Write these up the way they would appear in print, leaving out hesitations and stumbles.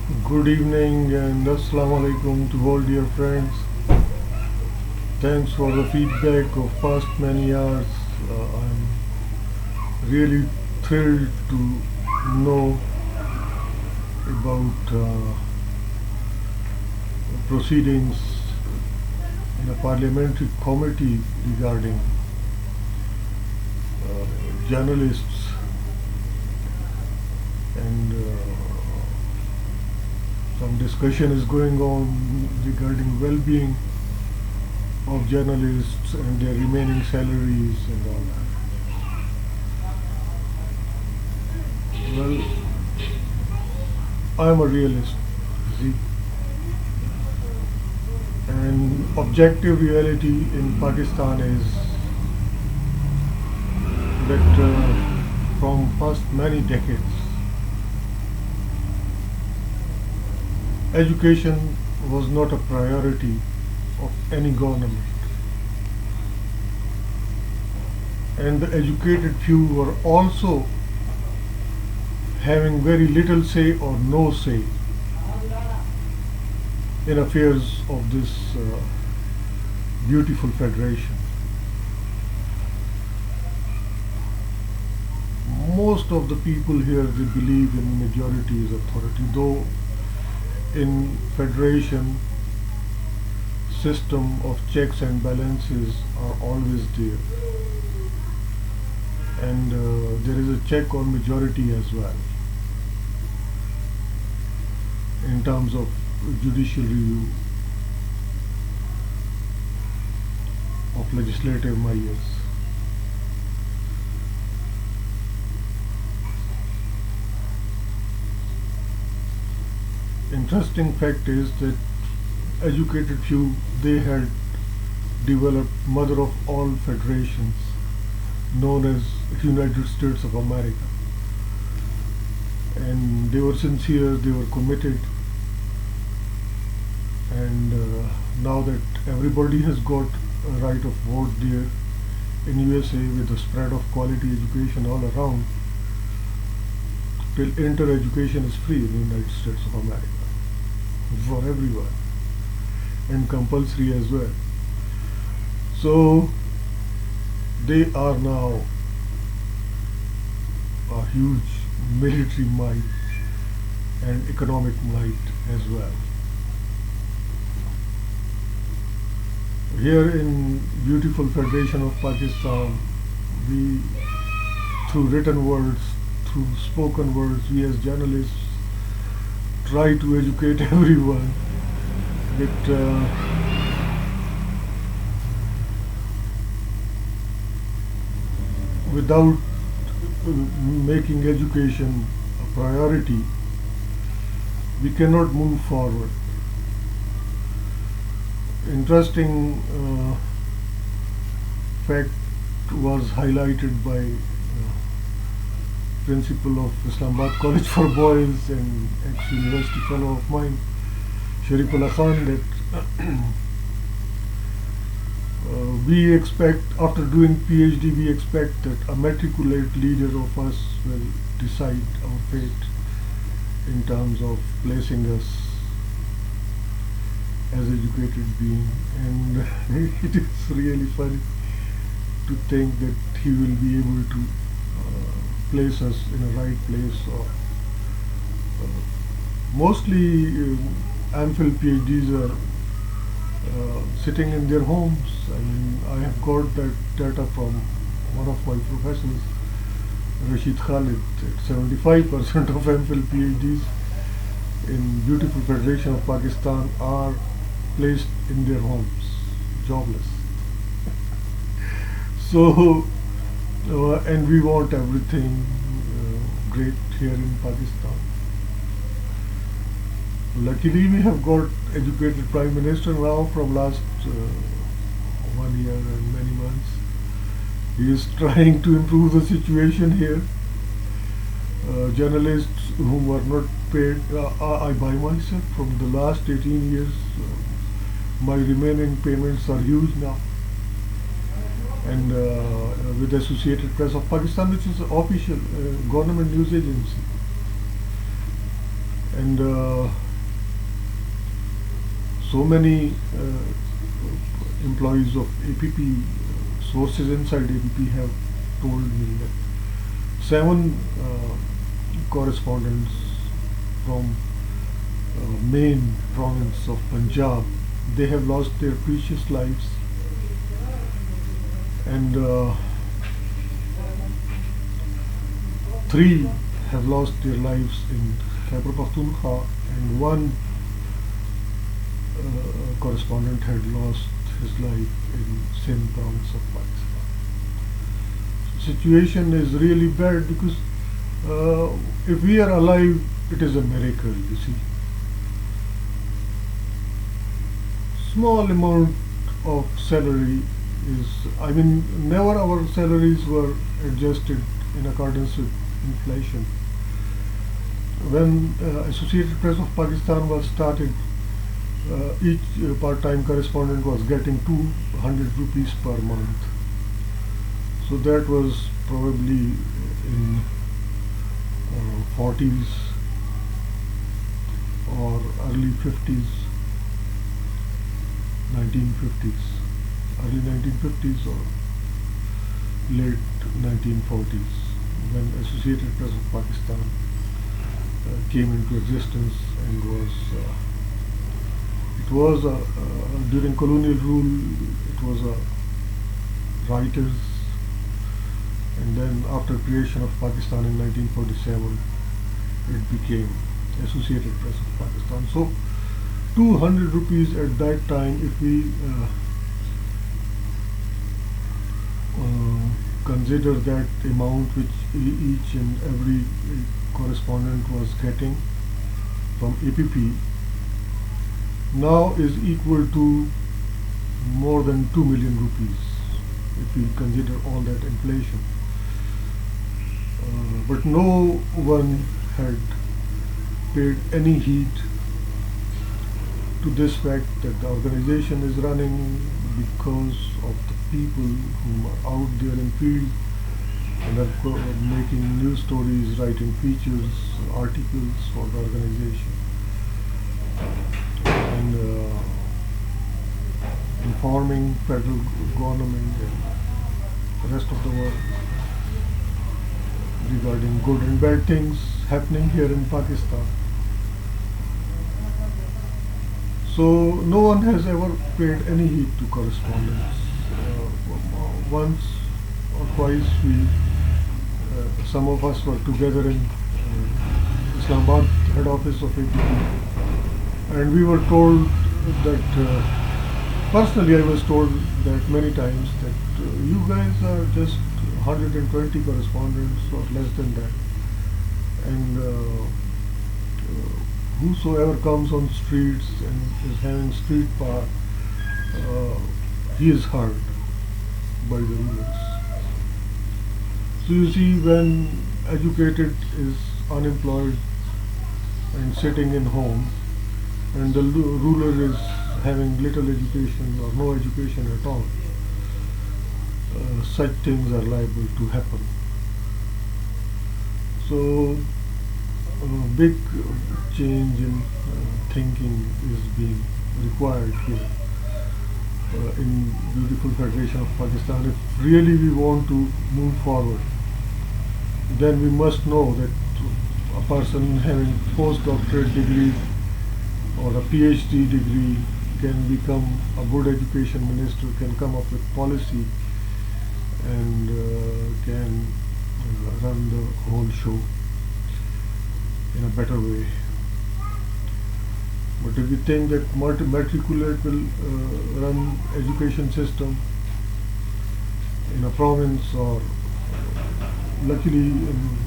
Good evening and assalamu alaikum to all dear friends. Thanks for the feedback of past many years. I'm really thrilled to know about proceedings in a parliamentary committee regarding journalists and some discussion is going on regarding well-being of journalists and their remaining salaries and all that. Well, I am a realist, see, and objective reality in Pakistan is that from past many decades, education was not a priority of any government, and the educated few were also having very little say or no say in affairs of this beautiful federation. Most of the people here, they believe in majority is authority, though in federation system of checks and balances are always there, and there is a check on majority as well in terms of judicial review of legislative measures. Interesting fact is that educated few, they had developed mother of all federations known as United States of America, and they were sincere, they were committed, and now that everybody has got a right of vote there in USA with the spread of quality education all around, till inter education is free in the United States of America for everyone and compulsory as well. So they are now a huge military might and economic might as well. Here in beautiful Federation of Pakistan, we, through written words, through spoken words, we as journalists try to educate everyone that without making education a priority, we cannot move forward. Interesting fact was highlighted by principal of Islamabad College for Boys and ex-university fellow of mine, Sharifullah Khan, that we expect, after doing PhD, we expect that a matriculate leader of us will decide our fate in terms of placing us as educated being. And it is really funny to think that he will be able to place us in a right place. Or mostly MPhil PhDs are sitting in their homes. I mean, I have got that data from one of my professors, Rashid Khalid, that 75% of MPhil PhDs in beautiful Federation of Pakistan are placed in their homes, jobless. So, and we want everything great here in Pakistan. Luckily, we have got educated Prime Minister now from last 1 year and many months. He is trying to improve the situation here. Journalists whom are not paid, I by myself from the last 18 years, my remaining payments are huge now. And with Associated Press of Pakistan, which is an official government news agency. And so many employees of APP, sources inside APP have told me that 7 correspondents from main province of Punjab, they have lost their precious lives, and 3 have lost their lives in Khyber Pakhtunkhwa, and 1 correspondent had lost his life in Sindh province of Pakistan. So situation is really bad, because if we are alive, it is a miracle, you see. Small amount of salary is, I mean, never our salaries were adjusted in accordance with inflation. When Associated Press of Pakistan was started, each part-time correspondent was getting 200 rupees per month. So that was probably in 40s or early 50s, 1950s, early 1950s or late 1940s, when Associated Press of Pakistan came into existence, and was during colonial rule, it was writers, and then after creation of Pakistan in 1947, it became Associated Press of Pakistan. So 200 rupees at that time, if we consider that amount which each and every correspondent was getting from APP, now is equal to more than 2 million rupees if we consider all that inflation. But no one had paid any heed to this fact that the organization is running because of the people who are out there in field and are making news stories, writing features, articles for the organization, and informing federal government and the rest of the world regarding good and bad things happening here in Pakistan. So no one has ever paid any heed to correspondence. Once or twice some of us were together in Islamabad head office of APP, and we were told that, personally I was told that many times, that you guys are just 120 correspondents or less than that, and whosoever comes on streets and is having street power, he is heard by the rulers. So you see, when educated is unemployed and sitting in home, and the ruler is having little education or no education at all, such things are liable to happen. So big change in thinking is being required here in beautiful Federation of Pakistan. If really we want to move forward, then we must know that a person having postdoctorate degree or a PhD degree can become a good education minister, can come up with policy, and can run the whole show in a better way. But if we think that matriculate will run education system in a province, or luckily in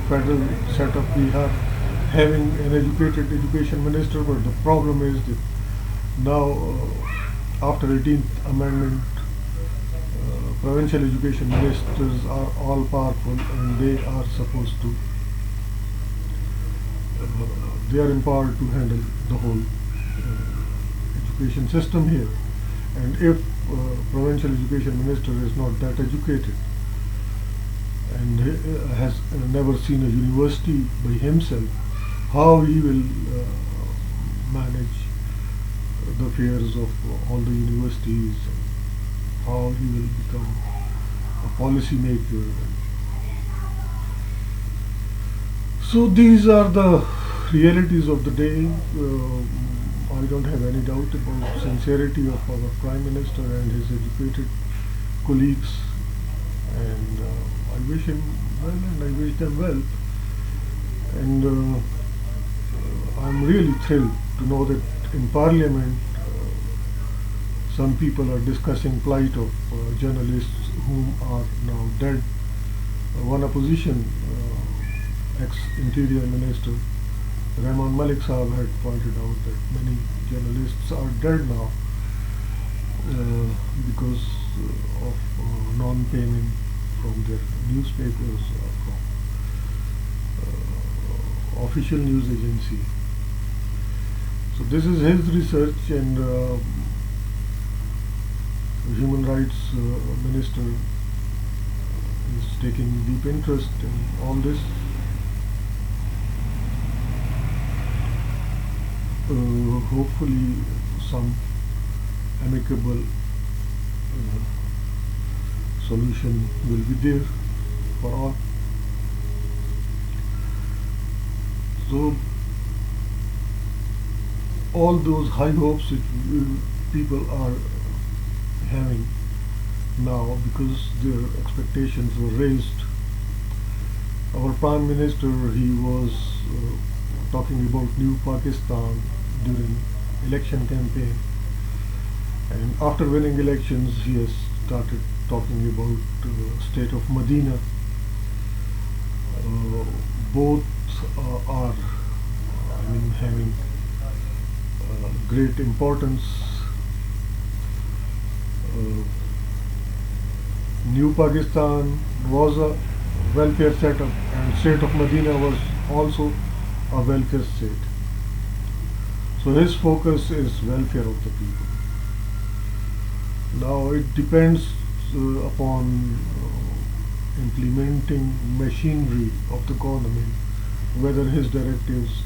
federal setup we have having an educated education minister, but the problem is that now after 18th amendment, provincial education ministers are all powerful, and they are supposed to, they are empowered to handle the whole education system here. And if provincial education minister is not that educated, and has never seen a university by himself, how he will manage the affairs of all the universities, and how he will become a policy maker. So these are the realities of the day. I don't have any doubt about sincerity of our Prime Minister and his educated colleagues, and I wish him well and I wish them well. And I'm really thrilled to know that in Parliament some people are discussing plight of journalists whom are now dead. One opposition ex-Interior Minister Rahman Malik Saab had pointed out that many journalists are dead now because of non-payment from their newspapers or from official news agency. So this is his research, and Human Rights Minister is taking deep interest in all this. Hopefully some amicable solution will be there for all. So all those high hopes that people are having now because their expectations were raised. Our Prime Minister, he was talking about New Pakistan during election campaign, and after winning elections he has started talking about state of Medina. Both are having great importance. New Pakistan was a welfare setup, and state of Medina was also a welfare state. So his focus is welfare of the people. Now it depends upon implementing machinery of the government, whether his directives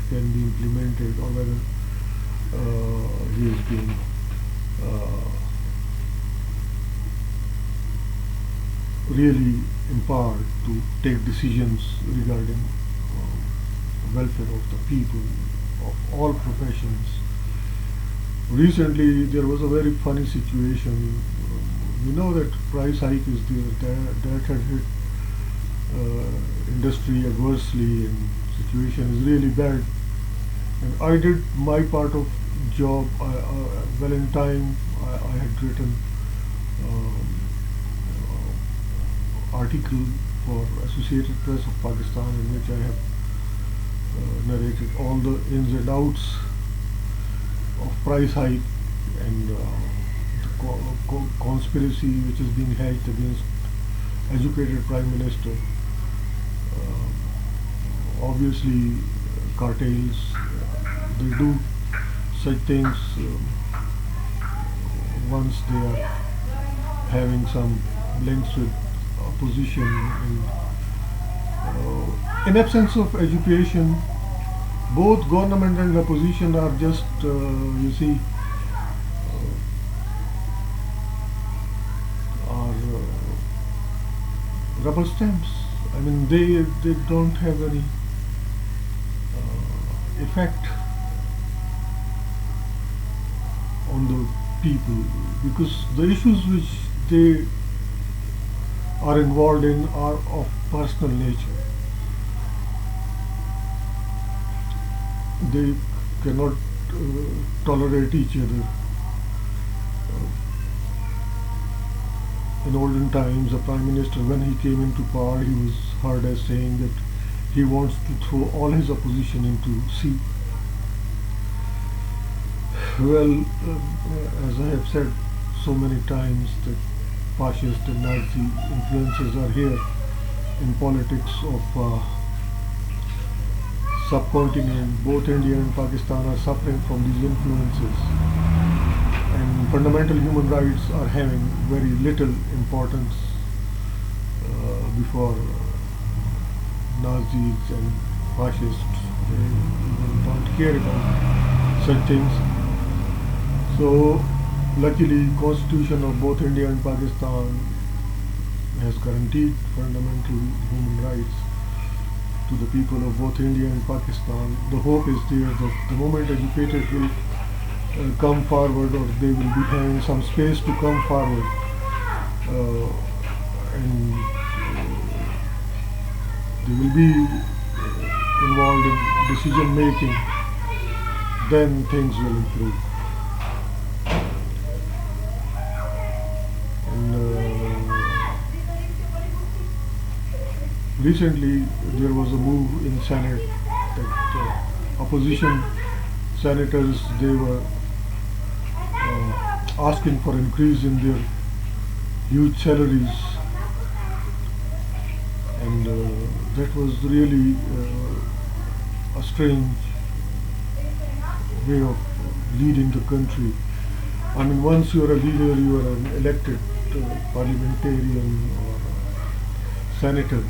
can be implemented or whether he is being really empowered to take decisions regarding welfare of the people of all professions. Recently there was a very funny situation. We know that price hike is there, that had hit industry adversely, and situation is really bad. And I did my part of job well in time. I had written article for Associated Press of Pakistan in which I have narrated all the ins and outs of price hike and the conspiracy which is being hatched against educated Prime Minister. Obviously cartels, they do such things once they are having some links with opposition. And in absence of education, both government and opposition are just are rubber stamps. They don't have any effect on the people, because the issues which they are involved in are of personal nature. They cannot tolerate each other. In olden times, the Prime Minister, when he came into power, he was heard as saying that he wants to throw all his opposition into sea. Well, as I have said so many times, that fascist and Nazi influences are here in politics of subcontinent. Both India and Pakistan are suffering from these influences, and fundamental human rights are having very little importance before Nazis and fascists. They even don't care about such things. So luckily, Constitution of both India and Pakistan has guaranteed fundamental human rights to the people of both India and Pakistan. The hope is there that the moment educated will come forward, or they will be having some space to come forward and they will be involved in decision making, then things will improve. Recently, there was a move in Senate that opposition senators, they were asking for increase in their huge salaries, and that was really a strange way of leading the country. I mean, once you are a leader, you are an elected parliamentarian or senator,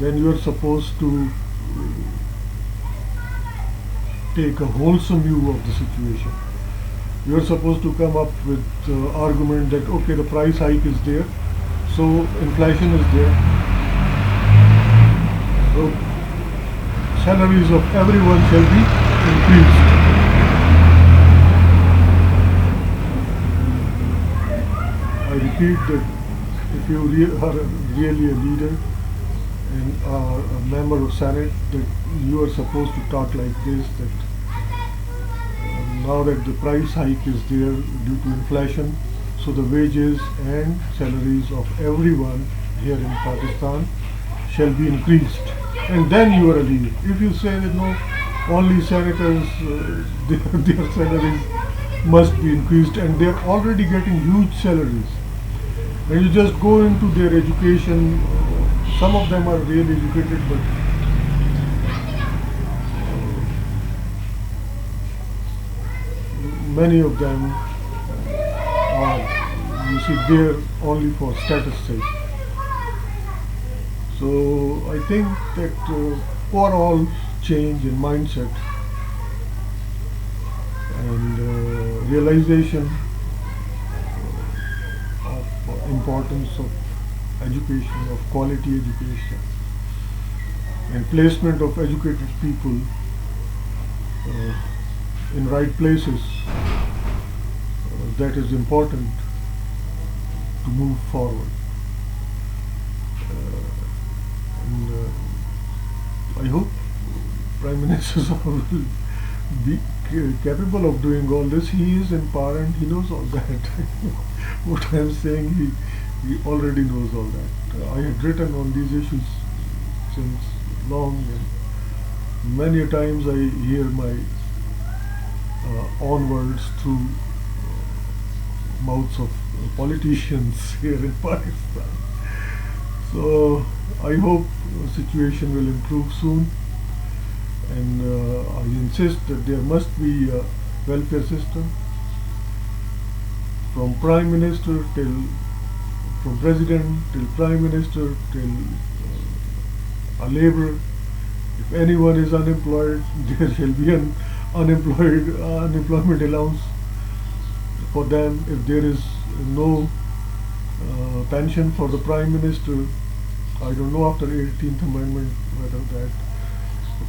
then you are supposed to take a wholesome view of the situation. You are supposed to come up with argument that okay, the price hike is there, so inflation is there, so salaries of everyone shall be increased. I repeat that if you are really a leader and are a member of Senate, that you are supposed to talk like this, that now that the price hike is there due to inflation, so the wages and salaries of everyone here in Pakistan shall be increased. And then you are a leader. If you say that no, only senators, their salaries must be increased, and they are already getting huge salaries, and you just go into their education, some of them are really educated, but many of them are, you see, there only for status sake. So I think that overall change in mindset and realization of importance of education, of quality education, and placement of educated people in right places, that is important to move forward. I hope Prime Minister will be capable of doing all this. He is in power and he knows all that. What I am saying, he already knows all that. I had written on these issues since long, and many times I hear my own words through mouths of politicians here in Pakistan. So I hope the situation will improve soon, and I insist that there must be a welfare system from Prime Minister from President till Prime Minister till a labourer. If anyone is unemployed, there shall be an unemployment allowance for them. If there is no pension for the Prime Minister, I don't know after 18th Amendment whether that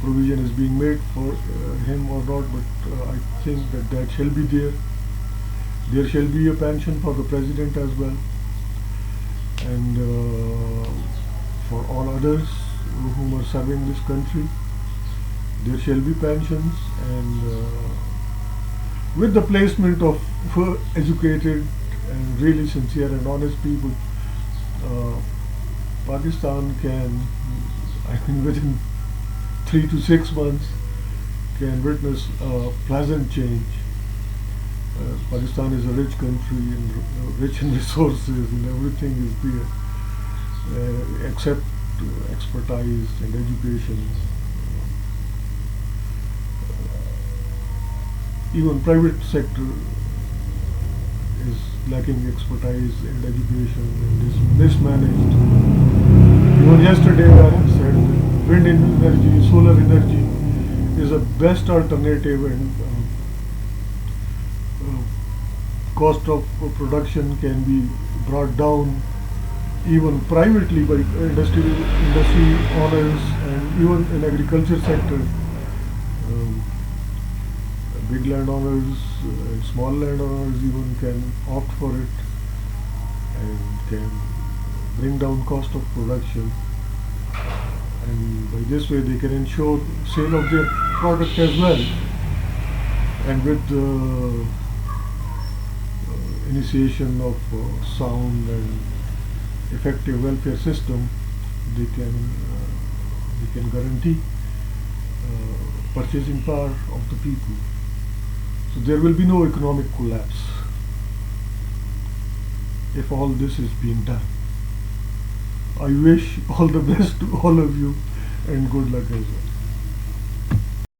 provision is being made for him or not, but I think that shall be there. There shall be a pension for the President as well, and for all others whom are serving this country, there shall be pensions, and with the placement of educated and really sincere and honest people, Pakistan can, I think within 3 to 6 months, can witness a pleasant change. Pakistan is a rich country and rich in resources, and everything is there, except expertise and education. Even private sector is lacking expertise and education and is mismanaged. Even yesterday I said that wind energy, solar energy is the best alternative, and cost of production can be brought down even privately by industry owners, and even in agriculture sector. Um, Big landowners and small landowners even can opt for it and can bring down cost of production, and by this way they can ensure sale of their product as well. And with the initiation of sound and effective welfare system, they can guarantee purchasing power of the people. So there will be no economic collapse if all this is being done. I wish all the best to all of you, and good luck as well.